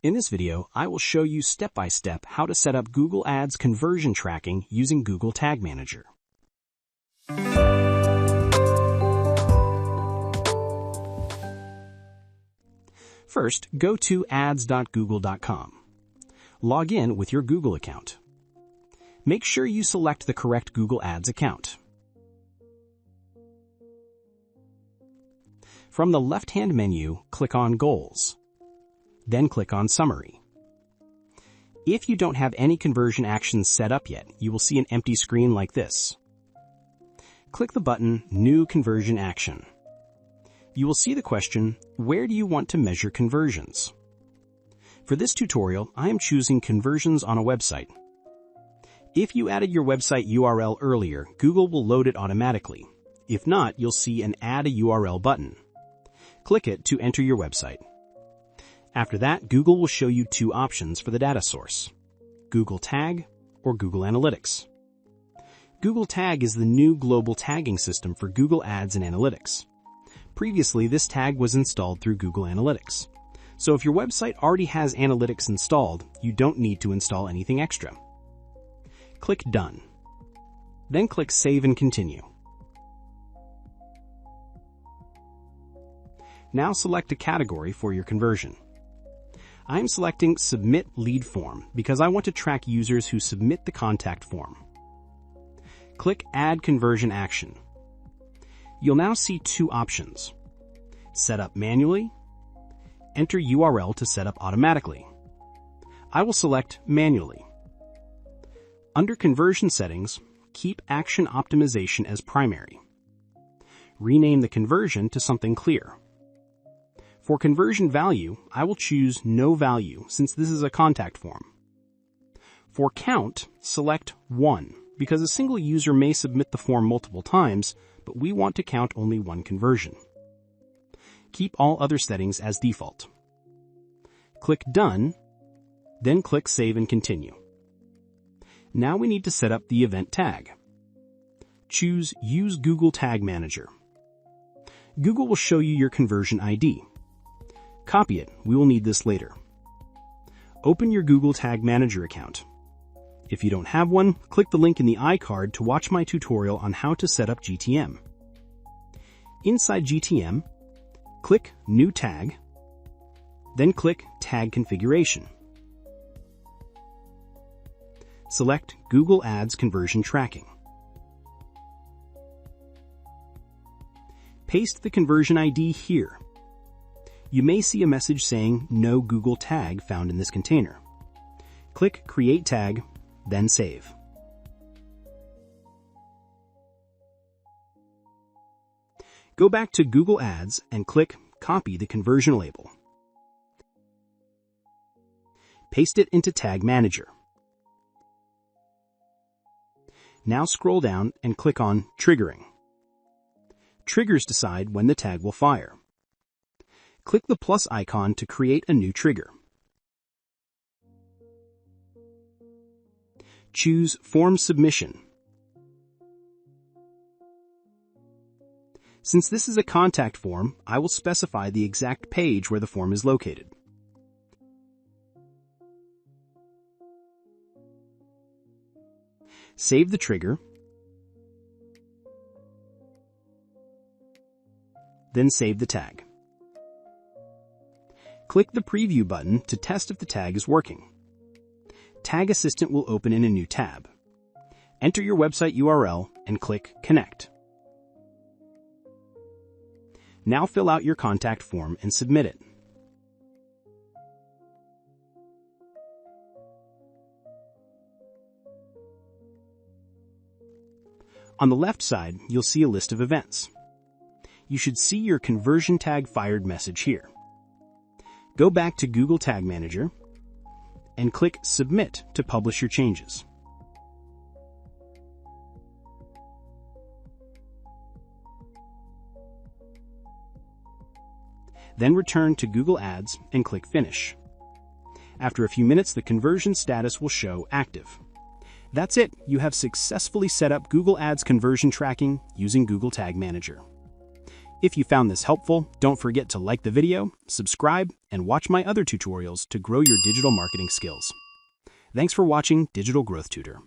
In this video, I will show you step-by-step how to set up Google Ads conversion tracking using Google Tag Manager. First, go to ads.google.com. Log in with your Google account. Make sure you select the correct Google Ads account. From the left-hand menu, click on Goals. Then click on Summary. If you don't have any conversion actions set up yet, you will see an empty screen like this. Click the button New Conversion Action. You will see the question, where do you want to measure conversions? For this tutorial, I am choosing conversions on a website. If you added your website URL earlier, Google will load it automatically. If not, you'll see an Add a URL button. Click it to enter your website. After that, Google will show you two options for the data source: Google Tag or Google Analytics. Google Tag is the new global tagging system for Google Ads and Analytics. Previously, this tag was installed through Google Analytics. So if your website already has Analytics installed, you don't need to install anything extra. Click Done. Then click Save and Continue. Now select a category for your conversion. I'm selecting Submit Lead Form because I want to track users who submit the contact form. Click Add Conversion Action. You'll now see two options: Set up manually, enter URL to set up automatically. I will select Manually. Under Conversion Settings, keep Action Optimization as primary. Rename the conversion to something clear. For conversion value, I will choose No Value since this is a contact form. For count, select 1 because a single user may submit the form multiple times, but we want to count only one conversion. Keep all other settings as default. Click Done, then click Save and Continue. Now we need to set up the event tag. Choose Use Google Tag Manager. Google will show you your conversion ID. Copy it, we will need this later. Open your Google Tag Manager account. If you don't have one, click the link in the iCard to watch my tutorial on how to set up GTM. Inside GTM, click New Tag, then click Tag Configuration. Select Google Ads Conversion Tracking. Paste the conversion ID here. You may see a message saying No Google Tag found in this container. Click Create Tag, then Save. Go back to Google Ads and click Copy the conversion label. Paste it into Tag Manager. Now scroll down and click on Triggering. Triggers decide when the tag will fire. Click the plus icon to create a new trigger. Choose Form Submission. Since this is a contact form, I will specify the exact page where the form is located. Save the trigger, then save the tag. Click the Preview button to test if the tag is working. Tag Assistant will open in a new tab. Enter your website URL and click Connect. Now fill out your contact form and submit it. On the left side, you'll see a list of events. You should see your conversion tag fired message here. Go back to Google Tag Manager and click Submit to publish your changes. Then return to Google Ads and click Finish. After a few minutes, the conversion status will show active. That's it. You have successfully set up Google Ads conversion tracking using Google Tag Manager. If you found this helpful, don't forget to like the video, subscribe, and watch my other tutorials to grow your digital marketing skills. Thanks for watching Digital Growth Tutor.